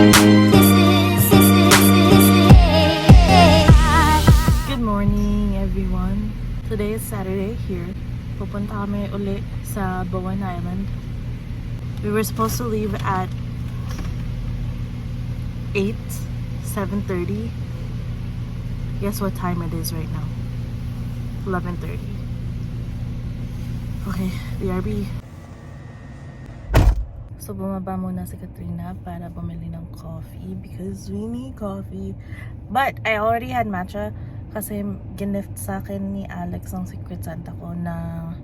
Good morning everyone. Today is Saturday here. Pupunta kami uli sa Bowen Island. We were supposed to leave at 7:30. Guess what time it is right now? 11:30. Okay, BRB. So bumaba muna si Katrina para bumili ng coffee because we need coffee. But I already had matcha kasi gift sa akin ni Alex ang Secret Santa ko na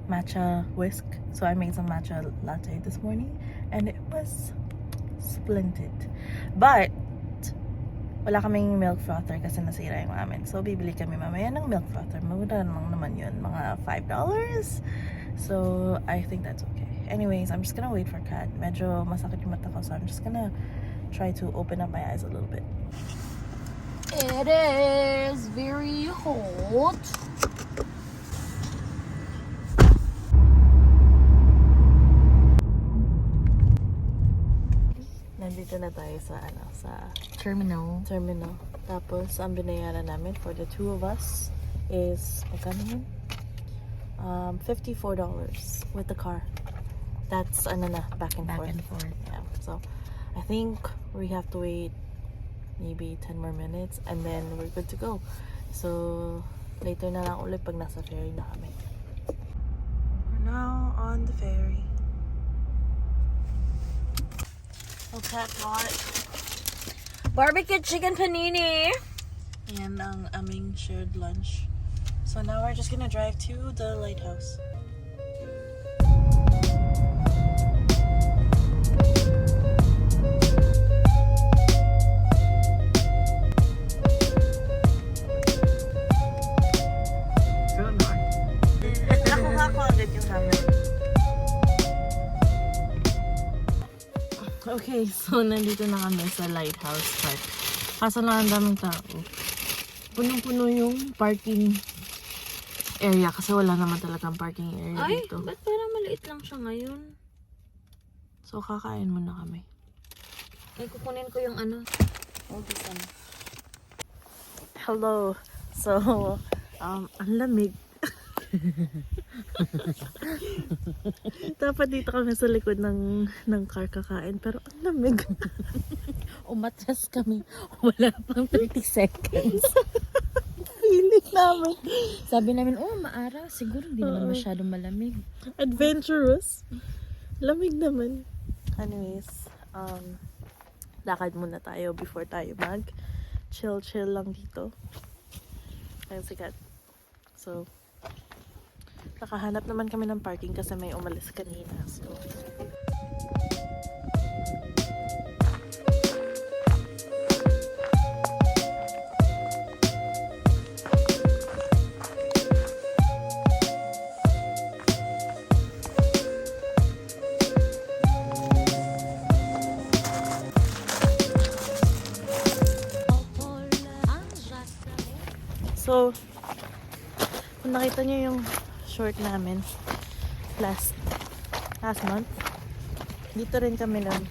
matcha whisk. So I made some matcha latte this morning and it was splendid. But wala kaming milk frother kasi nasira yung amin. So bibili kami mamaya ng milk frother. Mura naman yun, mga $5. So I think that's okay. Anyways, I'm just gonna wait for Kat. Medyo masakit yung mata ko, so I'm just gonna try to open up my eyes a little bit. It is very hot. Nandito na tayo sa sa Terminal. Tapos ang binayaran namin for the two of us is magkano yun? $54 with the car. That's back and forth. Yeah. So I think we have to wait maybe 10 more minutes and then we're good to go. So later na lang ulit pag nasa ferry na kami. We're now on the ferry. So Kat bought Barbecue chicken panini. and ang aming shared lunch. So now we're just gonna drive to the lighthouse. Nakuha ko agad yung camera. Okay, so nandito na kami sa lighthouse park. Kaso lang ang daming tao. Punong-puno yung parking area kasi wala naman talagang parking area dito. Ba't parang maliit lang siya ngayon? So kakain muna kami. Ay, kukunin ko yung ano. Hello. So, ang lamig. Dapat dito kami sa likod ng car kakain pero ang lamig. Umatras kami. Wala pang 30 seconds. Feeling namin. Sabi namin, maaraw. Siguro hindi naman masyadong malamig. Adventurous. Lamig naman. Anyways, lakad muna tayo before tayo mag chill lang dito. Ayun si Kat. So, nakahanap naman kami ng parking kasi may umalis kanina. So, kung nakita niyo yung short namin last month, dito rin kami nun.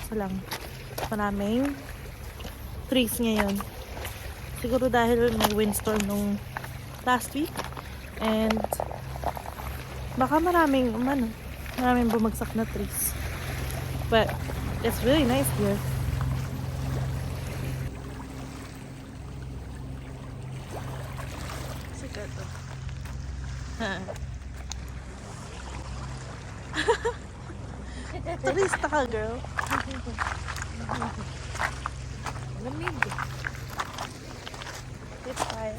So lang, maraming trees ngayon. Siguro dahil may windstorm nung last week and baka maraming bumagsak na trees. But it's really nice here. Turista ka, girl. Lamig. It's fine.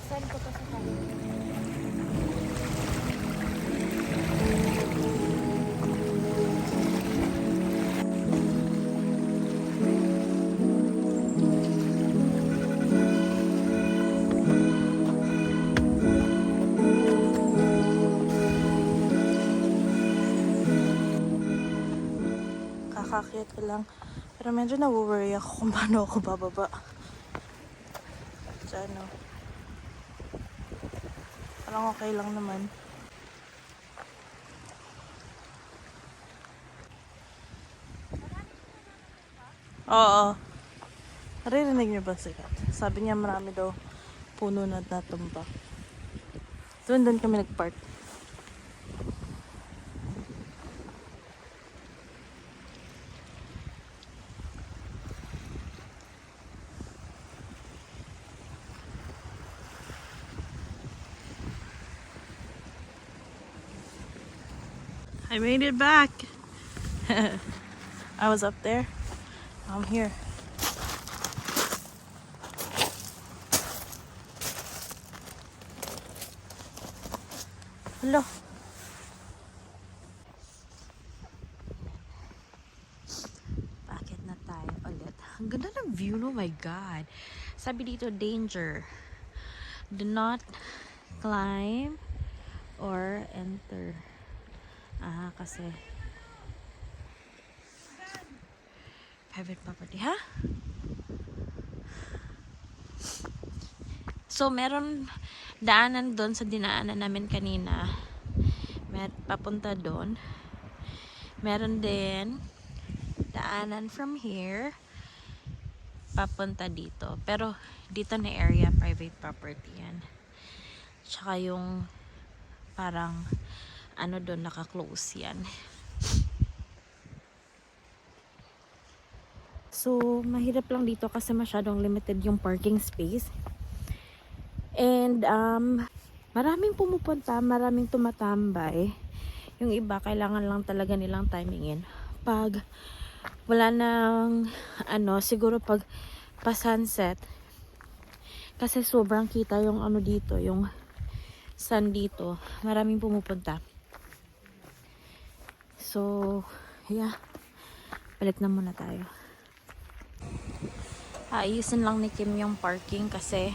Saan ko pa sa kanin? Kakakit ko lang. Pero medyo na-worry ako kung paano ako bababa. So, parang okay lang naman. Oo. Naririnig niyo ba si Kat? Sabi niya marami daw puno na natumba. Doon kami nag-park. I made it back. I was up there. I'm here. Hello. Bakit na tayo ulit? Ang ganda ng view, oh my God. Sabi dito, danger. Do not climb or enter. Kasi private property, ha? So, meron daanan doon sa dinaanan namin kanina. Papunta doon. Meron din daanan from here papunta dito. Pero dito na area, private property yan. Tsaka yung parang ano doon, naka-close yan. So, mahirap lang dito kasi masyadong limited yung parking space. And, maraming pumupunta, maraming tumatambay. Yung iba, kailangan lang talaga nilang timingin. Pag wala nang, siguro pag pa-sunset, kasi sobrang kita yung ano dito, yung sun dito. Maraming pumupunta. So, yeah. Balik na muna tayo. Ayusin lang ni Kim yung parking kasi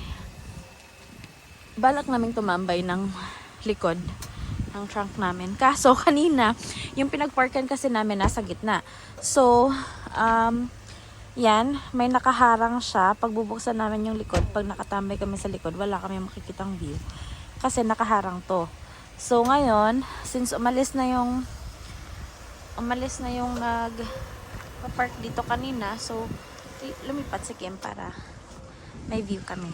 balak naming tumambay ng likod ng trunk namin. Kaso kanina, yung pinagparkan kasi namin nasa gitna. So, yan, may nakaharang siya. Pag bubuksan namin yung likod, pag nakatambay kami sa likod, wala kami makikitang view. Kasi nakaharang to. So, ngayon, since umalis na yung nag-park dito kanina, so, lumipat si Kim para may view kami.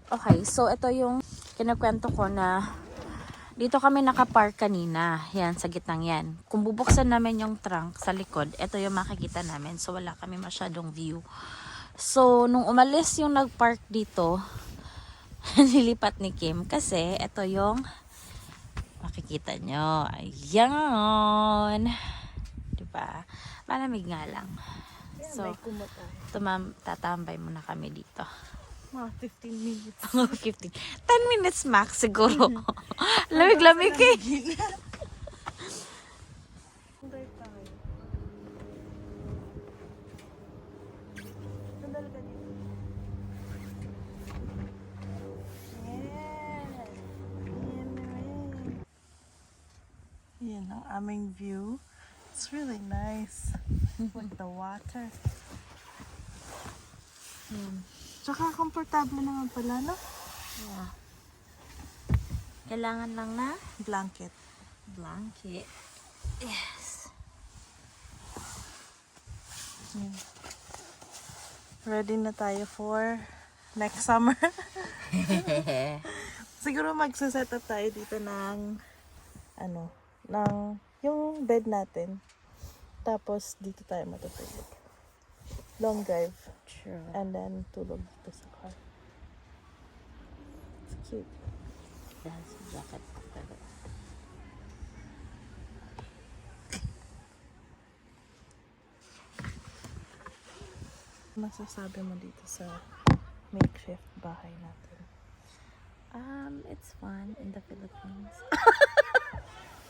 Okay, so ito yung kinakwento ko na dito kami nakapark kanina. Yan, sa gitnang yan. Kung bubuksan namin yung trunk sa likod, ito yung makikita namin. So, wala kami masyadong view. So, nung umalis yung nagpark dito, nilipat ni Kim kasi ito yung makikita nyo. Ayan. Diba? Malamig nga lang. So, tatambay muna kami dito. Mga 15 minutes. 15. 10 minutes max siguro. Lamig-lamig eh. Yan ang aming view. It's really nice with the water. Tsaka komportable naman pala, no? Yeah. Kailangan lang na Blanket. Yes. Yan. Ready na tayo for next summer. Siguro magsaset up tayo dito ng yung bed natin. Tapos dito tayo matutulog. Long drive. True. And then tulog dito sa car. It's cute. That's jacket. Masasabi mo dito sa makeshift bahay natin? It's fun in the Philippines.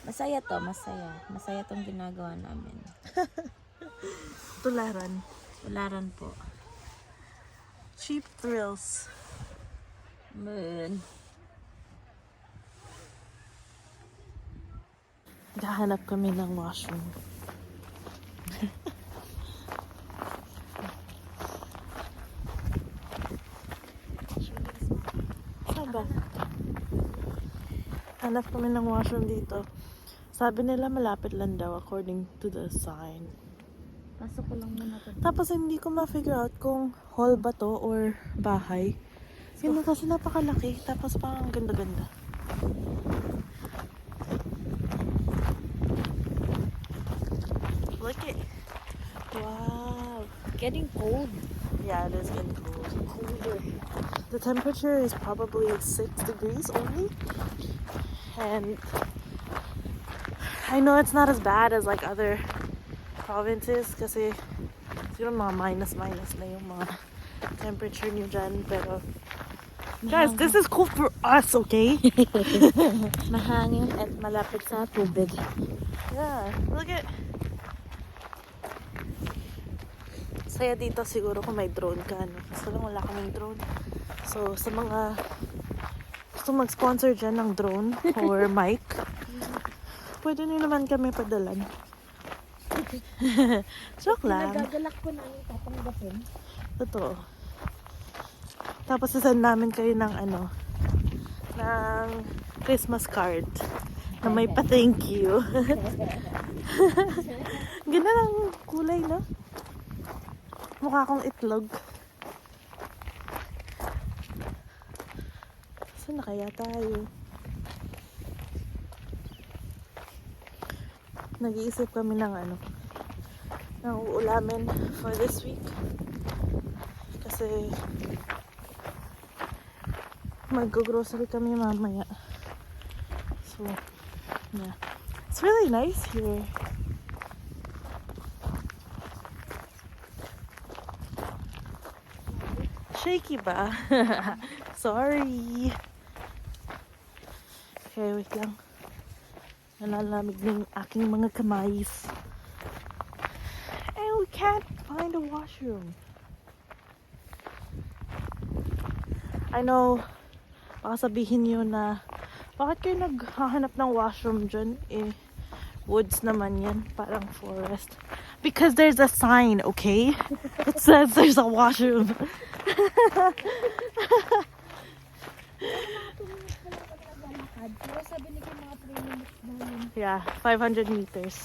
Masaya to, masaya. Masaya tong ginagawa namin. Tularan. Tularan po. Cheap thrills. Man. Gahanap kami ng washroom. Saba. Hanap kami ng washroom dito. Sabi nila malapit lang daw according to the sign. Pasok ko lang muna to. Tapos hindi ko ma-figure out kung hall ba to or bahay. Yun kasi napakalaki. Tapos parang ganda-ganda. Look it. Wow. Getting cold. Yeah, it is getting cold. Colder. The temperature is probably 6 degrees only. And I know it's not as bad as like other provinces kasi siguro mga minus na yung mga temperature nyo dyan. Pero guys, this is cool for us, okay? Mahangin at malapit sa tubig. Yeah, look at. Saya dito siguro kung may drone ka, no? Kasi lang wala kaming drone. So, sa mga gusto mag-sponsor dyan ng drone or mic, pwede nyo naman kami padalan. Joke lang. Nagagalak ko na yung tatanggapin. Totoo. Tapos sasend namin kayo ng ng Christmas card na may pa-thank you. Ganda ng kulay, no? Mukha akong itlog. Saan na kaya tayo? Nag-iisip kami ng ng uulamin for this week. Kasi mag-grocery kami mamaya. So, yeah. It's really nice here. Shaky ba? Sorry. Okay, wait lang. Nalalamig na yung aking mga kamay. And we can't find a washroom. I know, baka sabihin nyo na, bakit kayo naghahanap ng washroom dyan? Woods naman yan, parang forest. Because there's a sign, okay? It says there's a washroom. Yeah, 500 meters.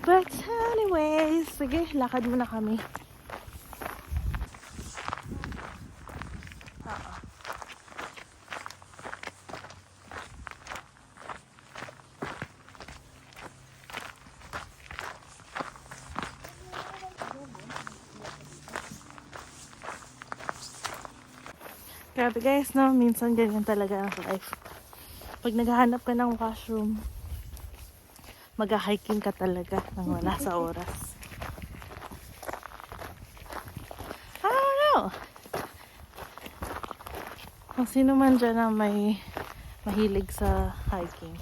But anyways, sige, lakad muna kami. Grabe guys, no? Minsan ganyan talaga ang life. Pag naghahanap ka ng washroom, mag-hiking ka talaga nang wala sa oras. I don't know. Kung sino man dyan na may mahilig sa hiking,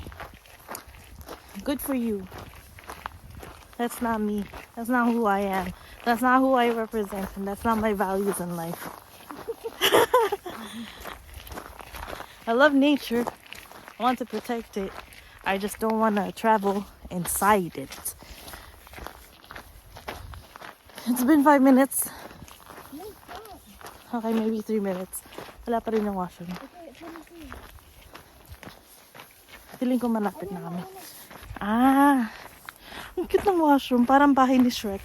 good for you. That's not me. That's not who I am. That's not who I represent. And that's not my values in life. I love nature. I want to protect it. I just don't want to travel inside it. It's been 5 minutes. Okay, maybe 3 minutes. Wala pa rin yung washroom. Feeling ko malapit na kami. Ah! Ang cute ng washroom. Parang bahay ni Shrek.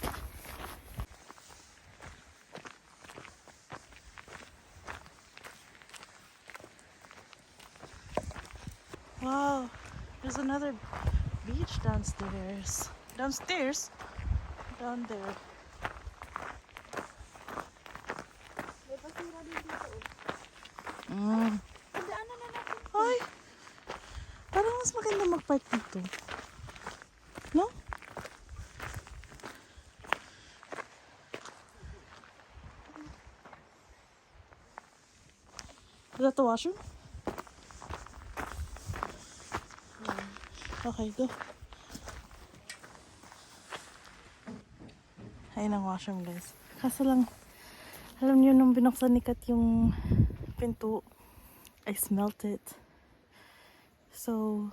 Wow, there's another beach downstairs. Downstairs? Down there. Ay, parang mas maganda mag-park dito. No? Is that the washroom? Okay, go. Ayun ang washroom, guys. Kaso lang, alam niyo nung binuksan ni Kat yung pinto, I smelt it. So,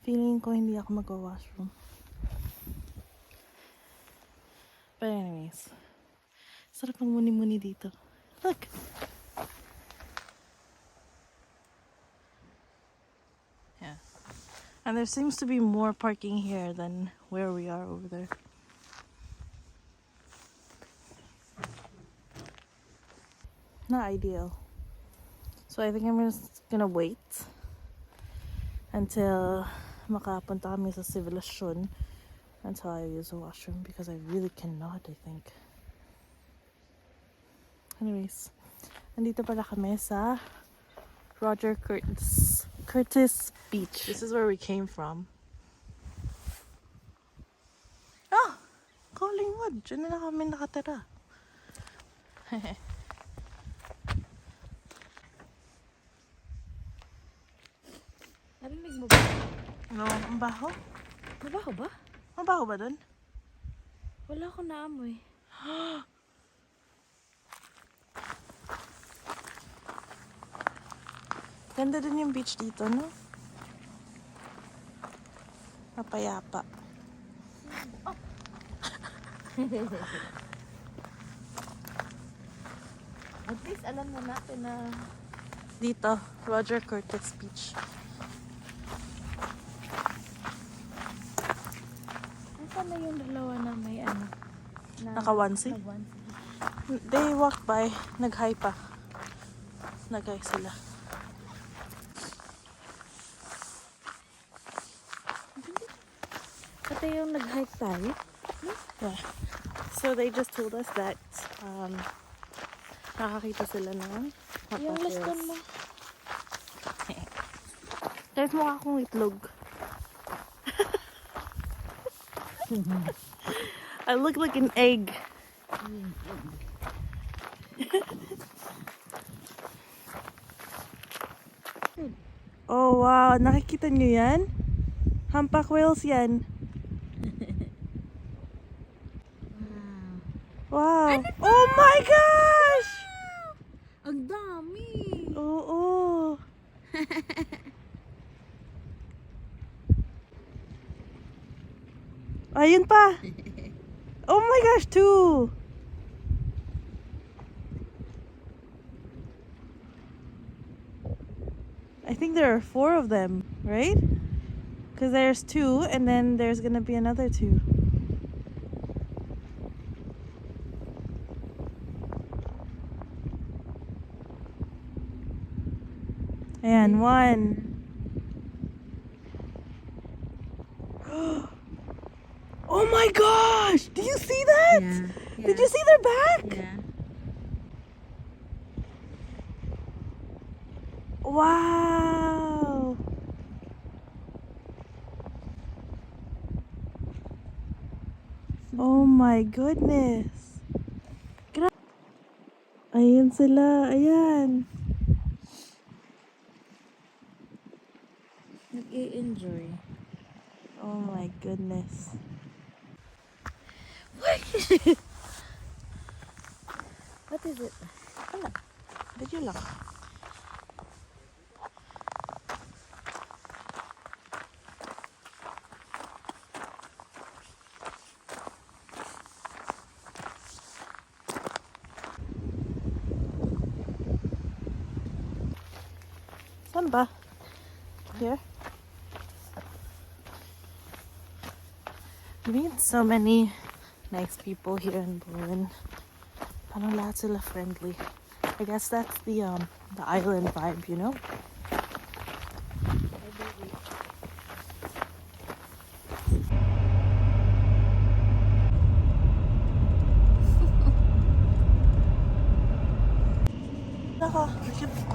feeling ko hindi ako mag-washroom. But anyways, sarap ang muni-muni dito. Look! Yeah. And there seems to be more parking here than where we are over there. Not ideal. So I think I'm just gonna wait until makapunta kami sa civilisation until I use the washroom because I really cannot, I think. Anyways, nandito pala kami sa Roger Curtis Beach. This is where we came from. Ah! Collingwood! Diyan na kami nakatira. Narinig mo ba? No, ang baho. Mabaho ba? Mabaho ba dun? Wala akong naamoy. Ganda din yung beach dito, no? Mapayapa. Oh. At least alam na natin na Dito, Roger Curtis Beach. nasaan na yung dalawa na may ano? Naka-onesie? Nag-onesie. They walked by. Nag-hi pa. Nag-hi sila. Pati yung nag-hike tayo. Yeah. So they just told us that nakakita sila ng Yung hot liston mo. Guys, mukha akong itlog. I look like an egg. Oh wow, nakikita niyo yan? Humpback whales yan. Wow. Oh my gosh! Ang dami! Oo. Ayun pa. Oh my gosh, two. I think there are 4 of them, right? Because there's 2 and then there's gonna be another 2. Ayan, 1. Oh my gosh! Do you see that? Yeah. Did you see their back? Yeah. Wow! Oh my goodness! Ayan sila, ayan. Nag-i-enjoy. Oh my goodness. What is it? Wala. Video lang. Saan ba? Here? We meet so many nice people here in Bowen. Parang lahat sila friendly. I guess that's the island vibe, you know?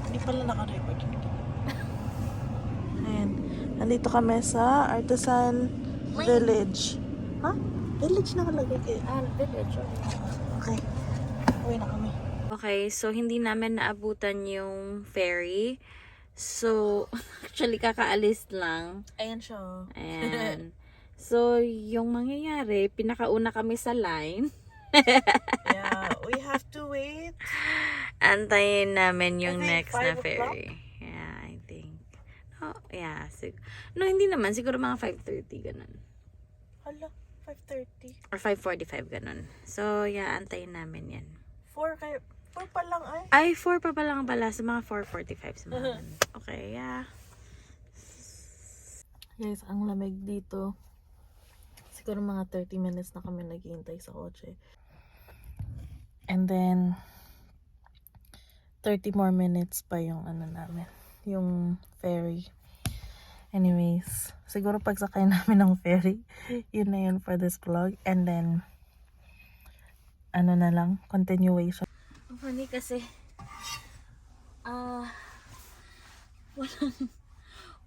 Hindi pala naka-record. Ayan. Nandito kami sa Artisan Village. Ha? Village nakalagay kayo. Village. Okay. Uwi na kami. Okay, so hindi namin naabutan yung ferry. So, actually kakaalis lang. Ayan siya. Ayan. So, yung mangyayari, pinakauna kami sa line. Yeah, we have to wait. Antayin namin yung I think next na 5 o'clock. ferry. Yeah, I think. Oh, yeah. No, hindi naman. Siguro mga 5:30 ganun. Hala, 5:30. Or 5:45 ganun. So, yeah, antayin namin yan. 4 pa lang ay. Ay, 4 pa lang pala. Sa mga 4:45 sa mga ganun. Okay, yeah. Guys, ang lamig dito. Siguro mga 30 minutes na kami naghihintay sa kotse. And then 30 more minutes pa yung ano namin, yung ferry. Anyways, siguro pagsakay namin ng ferry, yun na yun for this vlog. And then ano na lang, continuation. Funny kasi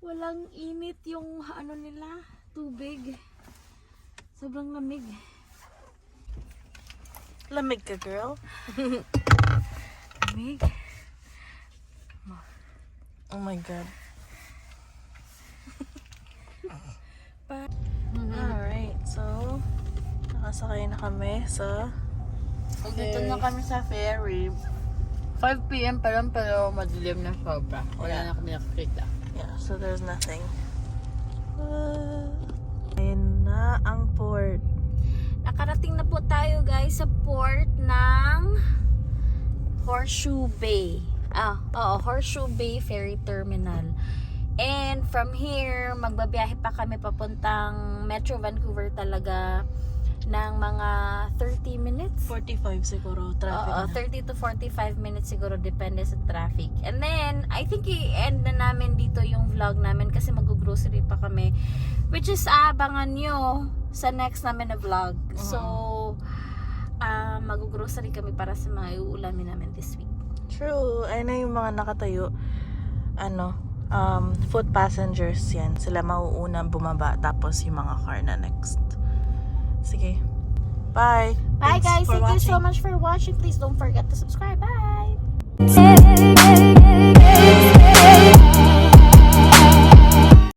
walang init yung ano nila, tubig. Sobrang lamig. Lamig ka, girl. Lamig. Oh my god. Alright, so nakasakay na kami sa Dito na kami sa ferry. 5 PM pa lang pero madilim na sobra. Wala na kami nakikita. yeah, so there's nothing. Ayun na ang port. Nakarating na po tayo guys sa port ng Horseshoe Bay. Horseshoe Bay Ferry Terminal. And from here, magbabiyahe pa kami papuntang Metro Vancouver talaga ng mga 30 minutes. 45 siguro, traffic na. 30 to 45 minutes siguro, depende sa traffic. And then, I think i-end na namin dito yung vlog namin kasi mag-grocery pa kami. Which is, abangan nyo sa next namin na vlog. So, mag-grocery kami para sa mga iuulamin namin this week. True. Ayun na yung mga nakatayo. Foot passengers yan. Sila mauunang bumaba tapos yung mga car na next. Sige. Bye. Bye Thanks guys. for Thank you so watching. much for watching. Please don't forget to subscribe. Bye.